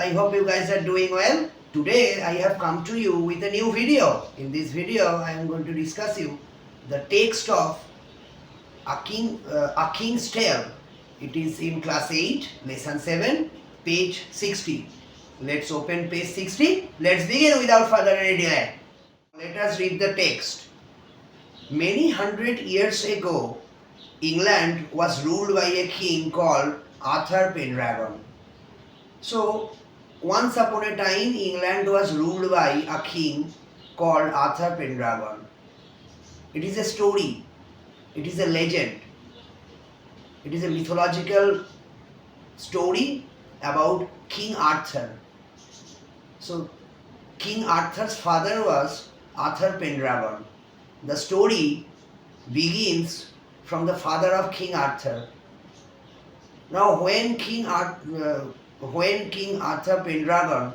I hope you guys are doing well. Today I have come to you with a new video. In this video I am going to discuss you the text of A King's Tale. It is in class 8, lesson 7, page 60. Let's open page 60. Let's begin without further any delay. Let us read the text. Many hundred years ago, England was ruled by a king called Arthur Pendragon. So, once upon a time, England was ruled by a king called Arthur Pendragon. It is a story, it is a legend, it is a mythological story about King Arthur. So, King Arthur's father was Arthur Pendragon. The story begins from the father of King Arthur. Now, when King Arthur Pendragon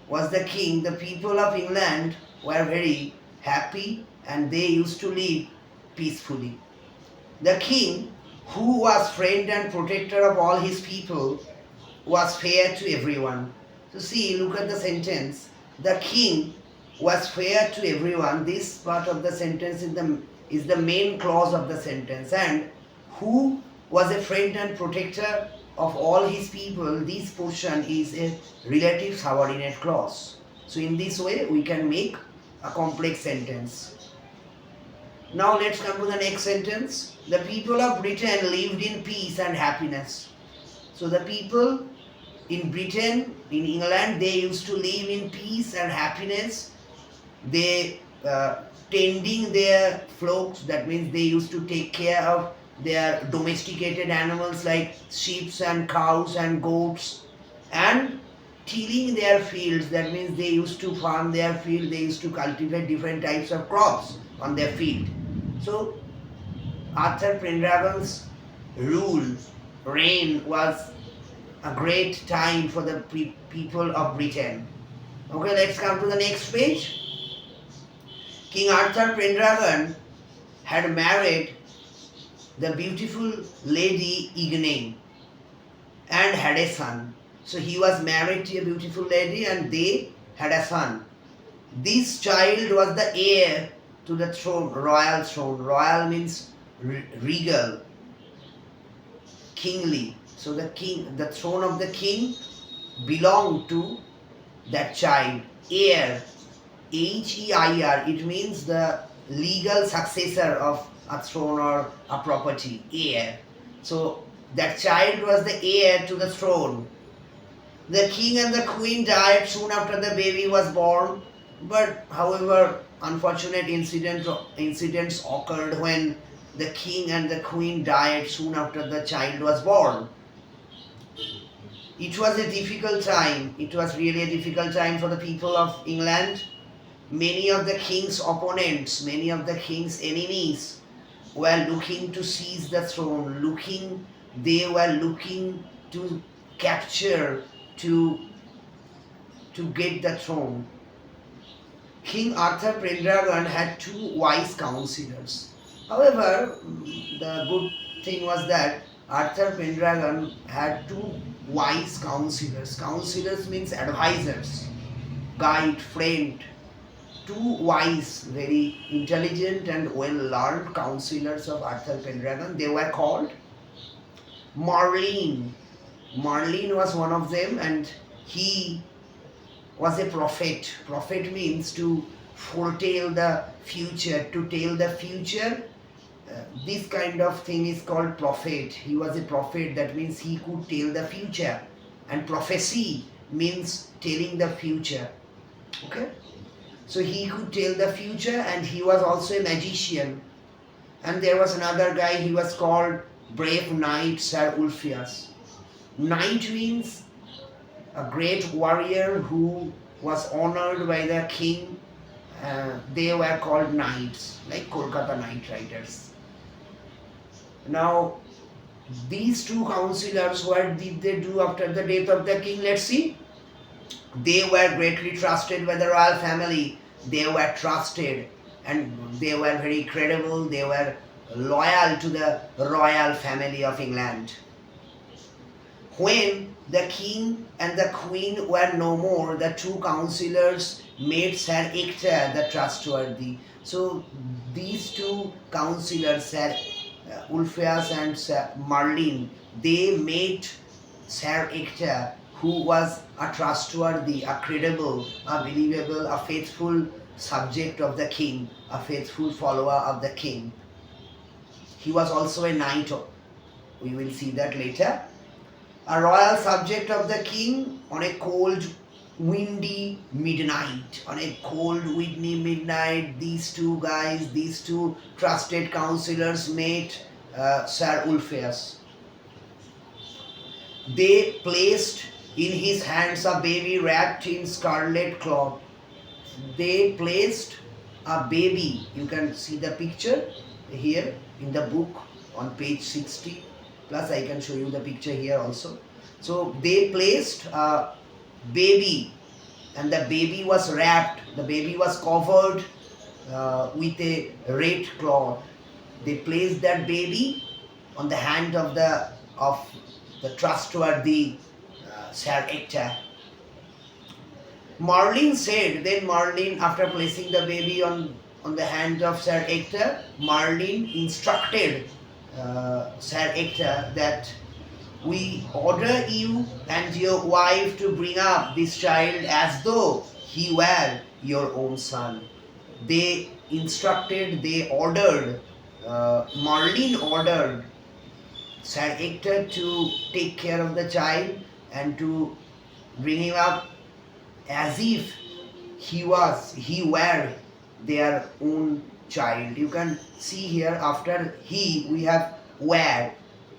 was the king, the people of England were very happy and they used to live peacefully. The king, who was friend and protector of all his people, was fair to everyone. So see, look at the sentence. The king was fair to everyone. This part of the sentence is the main clause of the sentence. And who was a friend and protector of all his people, this portion is a relative subordinate clause. So in this way we can make a complex sentence. Now let's come to the next sentence. The people of Britain lived in peace and happiness. So the people in Britain, in England, they used to live in peace and happiness. They tending their flocks, that means they used to take care of their domesticated animals like sheep and cows and goats, and tilling their fields, that means they used to farm their field, they used to cultivate different types of crops on their field. So Arthur Pendragon's reign was a great time for the people of Britain. Okay, let's come to the next page. King Arthur Pendragon had married the beautiful lady Igraine and had a son. So he was married to a beautiful lady and they had a son. This child was the heir to the throne, royal throne. Royal means regal, kingly. So the throne of the king belonged to that child. Heir, H-E-I-R, it means the legal successor of a throne or a property, heir. So that child was the heir to the throne. The king and the queen died soon after the baby was born, but however unfortunate incidents occurred when the king and the queen died soon after the child was born. It was a difficult time. It was really a difficult time for the people of England. Many of the king's opponents, many of the king's enemies were looking to seize the throne, they were looking to capture, to get the throne. King Arthur Pendragon had two wise counselors. However, the good thing was that Arthur Pendragon had two wise counselors. Counselors means advisors, guide, friend. Two wise, very intelligent and well-learned counselors of Arthur Pendragon. They were called Merlin. Merlin was one of them and he was a prophet. Prophet means to foretell the future, to tell the future. This kind of thing is called prophet. He was a prophet, that means he could tell the future. And prophecy means telling the future. Okay? So he could tell the future and he was also a magician. And there was another guy, he was called Brave Knight Sir Ulfias. Knight means a great warrior who was honored by the king. They were called knights, like Kolkata Knight Riders. Now, these two counselors, what did they do after the death of the king? Let's see. They were greatly trusted by the royal family. They were trusted and they were very credible. They were loyal to the royal family of England. When the king and the queen were no more, the two counselors made Sir Ector the trustworthy. So these two counselors, Sir Ulfias and Sir Merlin, they made Sir Ector, who was a trustworthy, a credible, a believable, a faithful subject of the king, a faithful follower of the king. He was also a knight. We will see that later. A royal subject of the king on a cold, windy midnight. On a cold, windy midnight, these two guys, these two trusted counselors met Sir Ulfias. They placed in his hands a baby wrapped in scarlet cloth. They placed a baby. You can see the picture here in the book on page 60. Plus I can show you the picture here also. So they placed a baby, and the baby was wrapped. The baby was covered with a red cloth. They placed that baby on the hand of the trustworthy Sir Ector. Merlin said, then Merlin, after placing the baby on the hand of Sir Ector, Merlin instructed Sir Ector that we order you and your wife to bring up this child as though he were your own son. They instructed, they ordered, Merlin ordered Sir Ector to take care of the child and to bring him up as if he were their own child. You can see here after he we have were.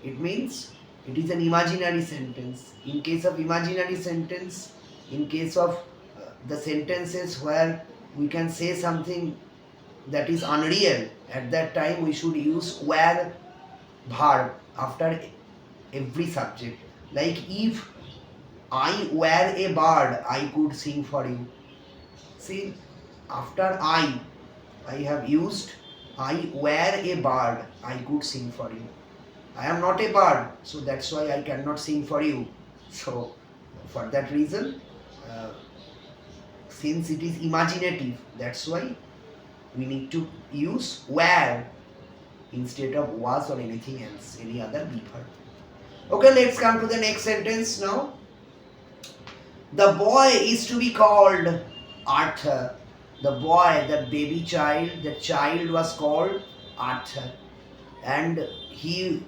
It means it is an imaginary sentence. In case of imaginary sentence, in case of the sentences where we can say something that is unreal, at that time we should use were verb after every subject. Like if I were a bird, I could sing for you. See, after I have used I were a bird, I could sing for you. I am not a bird, so that's why I cannot sing for you. So for that reason, since it is imaginative, that's why we need to use were instead of was or anything else, any other verb. Okay, let's come to the next sentence now. The boy is to be called Arthur. The boy, the baby child, the child was called Arthur, and he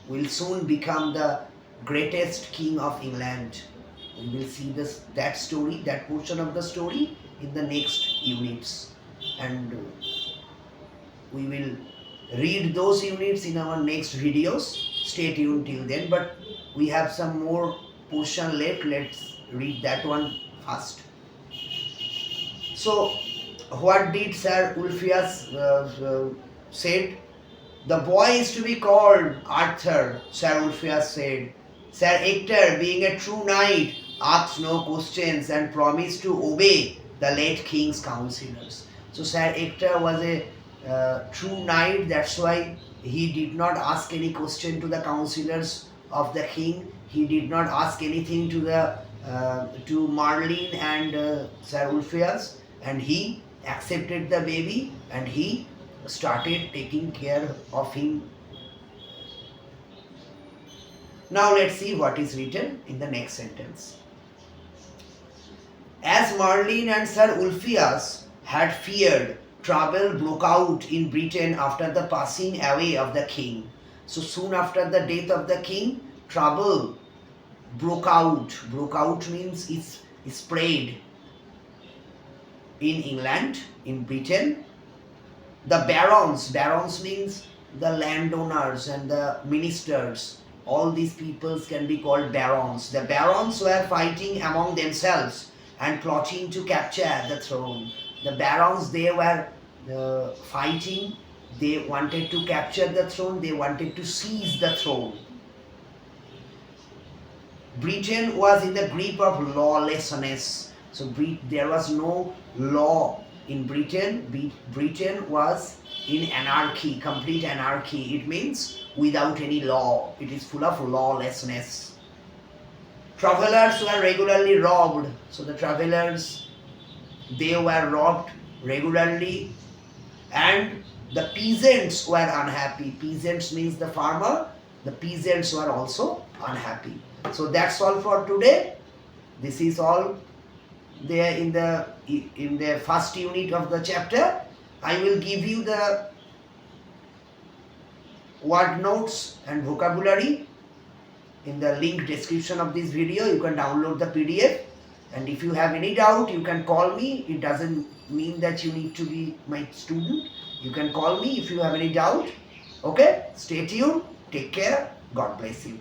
will soon become the greatest king of England. We will see that story, that portion of the story in the next units, and we will read those units in our next videos. Stay tuned till then, but we have some more portion left. Let's read that one first. So what did Sir Ulfias said? The boy is to be called Arthur, Sir Ulfias said. Sir Ector, being a true knight, asked no questions and promised to obey the late king's counselors. So Sir Ector was a true knight, that's why he did not ask any question to the counselors of the king. He did not ask anything to Merlin and Sir Ulfias, and he accepted the baby and he started taking care of him. Now let's see what is written in the next sentence. As Merlin and Sir Ulfias had feared, trouble broke out in Britain after the passing away of the king. So soon after the death of the king, trouble broke out. Broke out means it's spread in England, in Britain. The barons means the landowners and the ministers. All these peoples can be called barons. The barons were fighting among themselves and plotting to capture the throne. The barons, they were fighting. They wanted to capture the throne. They wanted to seize the throne. Britain was in the grip of lawlessness. So there was no law in Britain. Britain was in anarchy, complete anarchy. It means without any law. It is full of lawlessness. Travelers were regularly robbed. So the travelers, they were robbed regularly, and the peasants were unhappy. Peasants means the farmer. The peasants were also unhappy. So that's all for today. This is all there in the first unit of the chapter. I will give you the word notes and vocabulary in the link description of this video. You can download the PDF, and if you have any doubt, you can call me. It doesn't mean that you need to be my student. You can call me if you have any doubt. Okay, stay tuned, take care, God bless you.